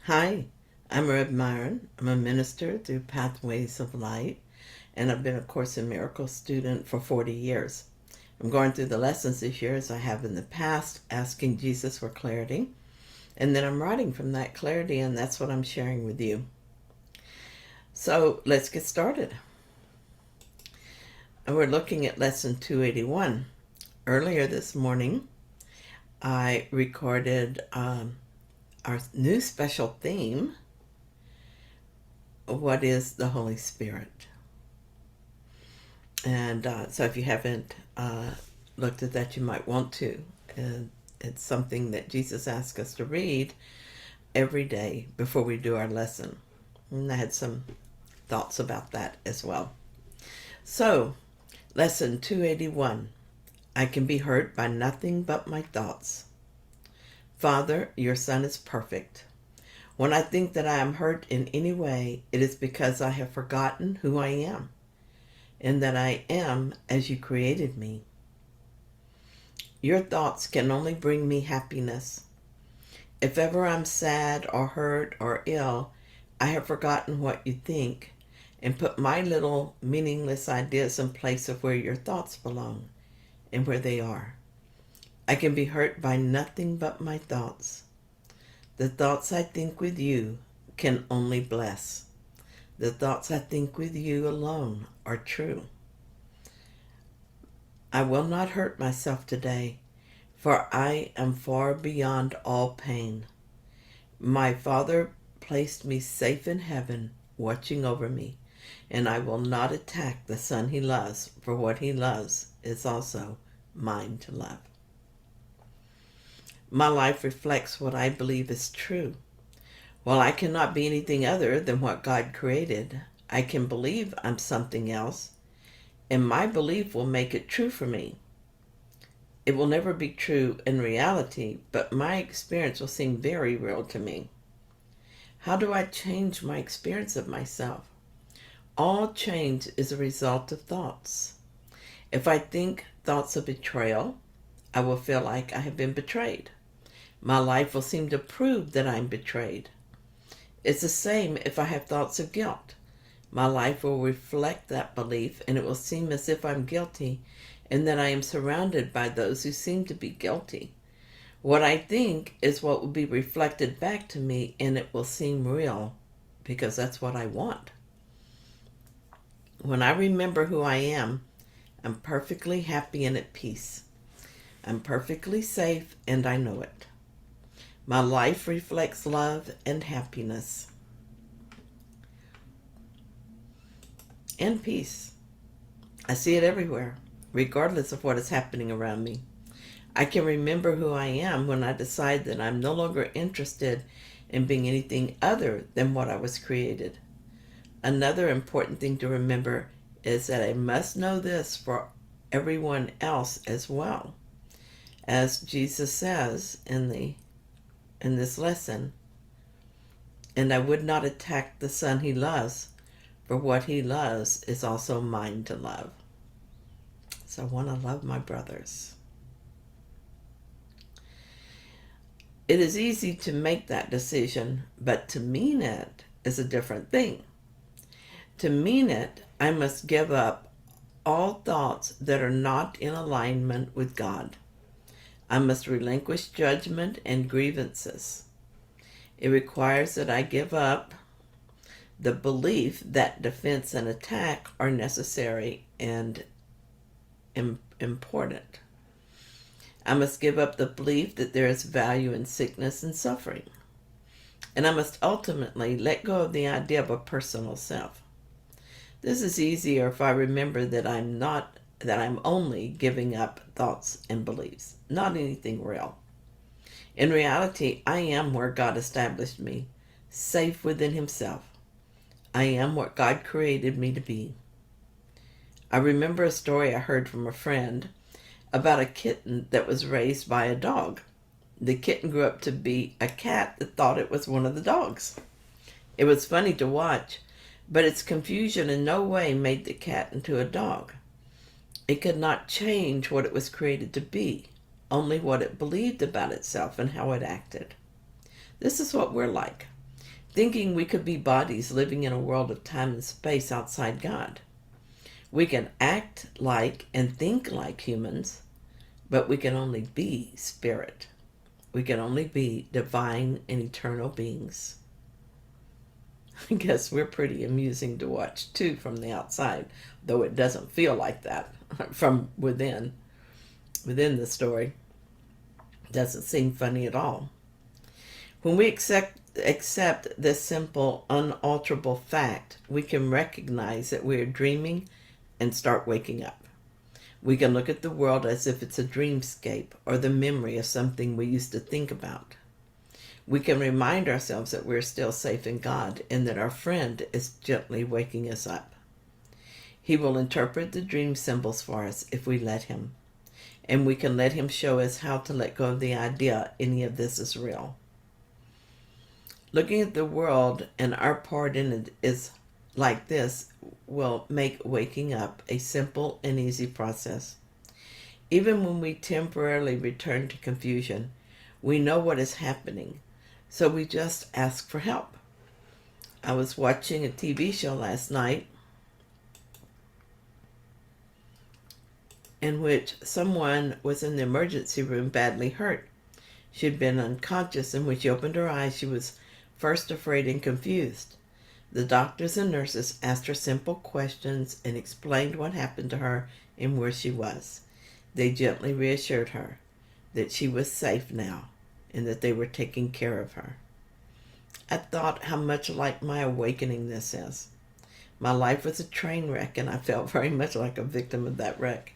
Hi, I'm Reb Myron. I'm a minister through Pathways of Light, and I've been a Course in Miracles student for 40 years. I'm going through the lessons this year as I have in the past, asking Jesus for clarity, and then I'm writing from that clarity, and that's what I'm sharing with you. So let's get started. And we're looking at lesson 281. Earlier this morning, I recorded our new special theme, what is the Holy Spirit? And so if you haven't looked at that, you might want to. And it's something that Jesus asked us to read every day before we do our lesson. And I had some thoughts about that as well. So, lesson 281. I can be hurt by nothing but my thoughts. Father, your Son is perfect. When I think that I am hurt in any way, it is because I have forgotten who I am, and that I am as you created me. Your thoughts can only bring me happiness. If ever I'm sad or hurt or ill, I have forgotten what you think and put my little meaningless ideas in place of where your thoughts belong and where they are. I can be hurt by nothing but my thoughts. The thoughts I think with you can only bless. The thoughts I think with you alone are true. I will not hurt myself today, for I am far beyond all pain. My Father placed me safe in heaven, watching over me, and I will not attack the Son he loves, for what he loves is also mine to love. My life reflects what I believe is true. While I cannot be anything other than what God created, I can believe I'm something else, and my belief will make it true for me. It will never be true in reality, but my experience will seem very real to me. How do I change my experience of myself? All change is a result of thoughts. If I think thoughts of betrayal, I will feel like I have been betrayed. My life will seem to prove that I'm betrayed. It's the same if I have thoughts of guilt. My life will reflect that belief, and it will seem as if I'm guilty and that I am surrounded by those who seem to be guilty. What I think is what will be reflected back to me, and it will seem real because that's what I want. When I remember who I am, I'm perfectly happy and at peace. I'm perfectly safe, and I know it. My life reflects love and happiness and peace. I see it everywhere, regardless of what is happening around me. I can remember who I am when I decide that I'm no longer interested in being anything other than what I was created. Another important thing to remember is that I must know this for everyone else as well. As Jesus says in this lesson, and I would not attack the Son he loves, for what he loves is also mine to love. So I want to love my brothers. It is easy to make that decision, but to mean it is a different thing. To mean it, I must give up all thoughts that are not in alignment with God. I must relinquish judgment and grievances. It requires that I give up the belief that defense and attack are necessary and important. I must give up the belief that there is value in sickness and suffering. And I must ultimately let go of the idea of a personal self. This is easier if I remember that I'm only giving up thoughts and beliefs, not anything real. In reality, I am where God established me, safe within himself. I am what God created me to be. I remember a story I heard from a friend about a kitten that was raised by a dog. The kitten grew up to be a cat that thought it was one of the dogs. It was funny to watch, but its confusion in no way made the cat into a dog. It could not change what it was created to be, only what it believed about itself and how it acted. This is what we're like. thinking we could be bodies living in a world of time and space outside God. We can act like and think like humans, but we can only be spirit. We can only be divine and eternal beings. I guess we're pretty amusing to watch too from the outside, though it doesn't feel like that from within the story. It doesn't seem funny at all. When we accept this simple, unalterable fact, we can recognize that we are dreaming and start waking up. We can look at the world as if it's a dreamscape or the memory of something we used to think about. We can remind ourselves that we're still safe in God and that our friend is gently waking us up. He will interpret the dream symbols for us if we let him. And we can let him show us how to let go of the idea any of this is real. Looking at the world and our part in it is like this will make waking up a simple and easy process. Even when we temporarily return to confusion, we know what is happening, so we just ask for help. I was watching a TV show last night in which someone was in the emergency room badly hurt. She had been unconscious, and when she opened her eyes, she was first afraid and confused. The doctors and nurses asked her simple questions and explained what happened to her and where she was. They gently reassured her that she was safe now and that they were taking care of her. I thought how much like my awakening this is. My life was a train wreck, and I felt very much like a victim of that wreck.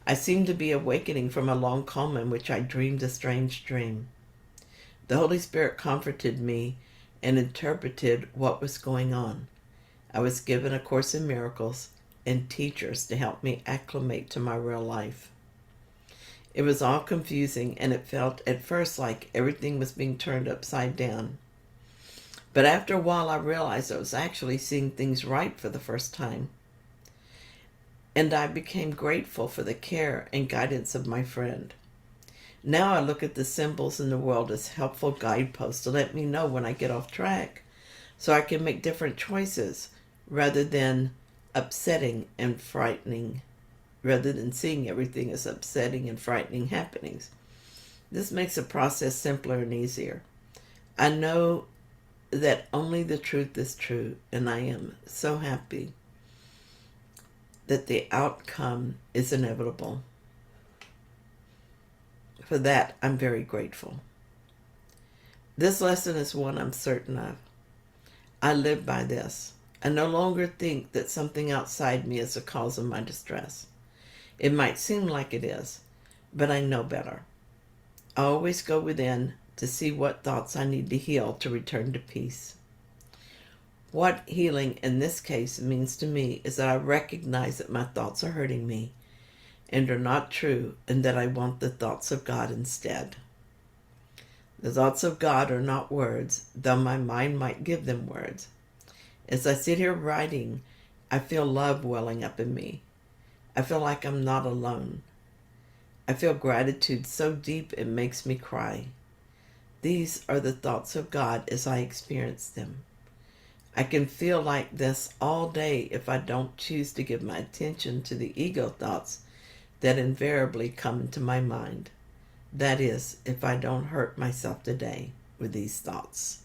I seemed to be awakening from a long coma in which I dreamed a strange dream. The Holy Spirit comforted me and interpreted what was going on. I was given A Course in Miracles and teachers to help me acclimate to my real life. It was all confusing, and it felt at first like everything was being turned upside down. But after a while, I realized I was actually seeing things right for the first time. And I became grateful for the care and guidance of my friend. Now I look at the symbols in the world as helpful guideposts to let me know when I get off track, so I can make different choices rather than upsetting and frightening, rather than seeing everything as upsetting and frightening happenings. This makes the process simpler and easier. I know that only the truth is true, and I am so happy that the outcome is inevitable. For that, I'm very grateful. This lesson is one I'm certain of. I live by this. I no longer think that something outside me is the cause of my distress. It might seem like it is, but I know better. I always go within to see what thoughts I need to heal to return to peace. What healing in this case means to me is that I recognize that my thoughts are hurting me and are not true, and that I want the thoughts of God instead. The thoughts of God are not words, though my mind might give them words. As I sit here writing, I feel love welling up in me. I feel like I'm not alone. I feel gratitude so deep it makes me cry. These are the thoughts of God as I experience them. I can feel like this all day if I don't choose to give my attention to the ego thoughts that invariably come into my mind. That is, if I don't hurt myself today with these thoughts.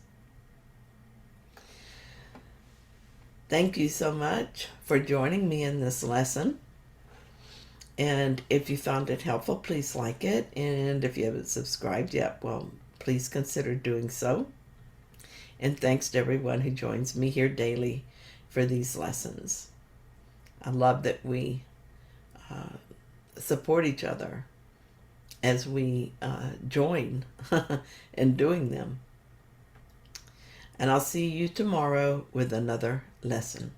Thank you so much for joining me in this lesson. And if you found it helpful, please like it. And if you haven't subscribed yet, well, please consider doing so. And thanks to everyone who joins me here daily for these lessons. I love that we support each other as we join in doing them. And I'll see you tomorrow with another lesson.